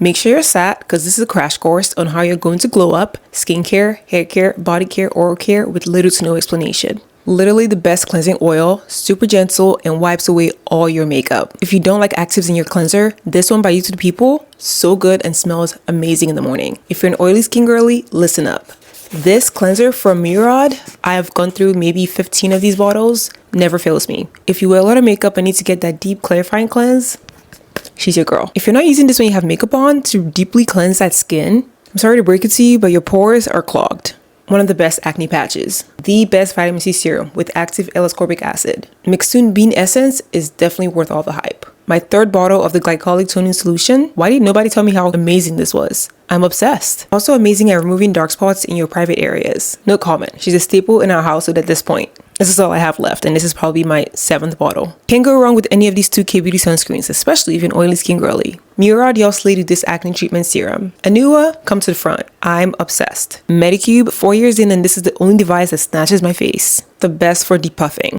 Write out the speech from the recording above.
Make sure you're sat because this is a crash course on how you're going to glow up, skincare, hair care, body care, oral care with little to no explanation. Literally the best cleansing oil, super gentle and wipes away all your makeup. If you don't like actives in your cleanser, this one by YouTube People, so good and smells amazing in the morning. If you're an oily skin girly, listen up. This cleanser from Murad, I have gone through maybe 15 of these bottles, never fails me. If you wear a lot of makeup and need to get that deep clarifying cleanse, she's your girl. If you're not using this when you have makeup on to deeply cleanse that skin, I'm sorry to break it to you, but your pores are clogged. One of the best acne patches. The best vitamin C serum with active L-ascorbic acid. Mixun Bean Essence is definitely worth all the hype. My third bottle of the glycolic toning solution. Why did nobody tell me how amazing this was? I'm obsessed. Also amazing at removing dark spots in your private areas. No comment. She's a staple in our household at this point. This is all I have left, and this is probably my 7th bottle. Can't go wrong with any of these 2 K-Beauty sunscreens, especially if you're an oily skin girly. Murad, y'all slayed this acne treatment serum. Anua, come to the front. I'm obsessed. Medicube, 4 years in, and this is the only device that snatches my face. The best for depuffing.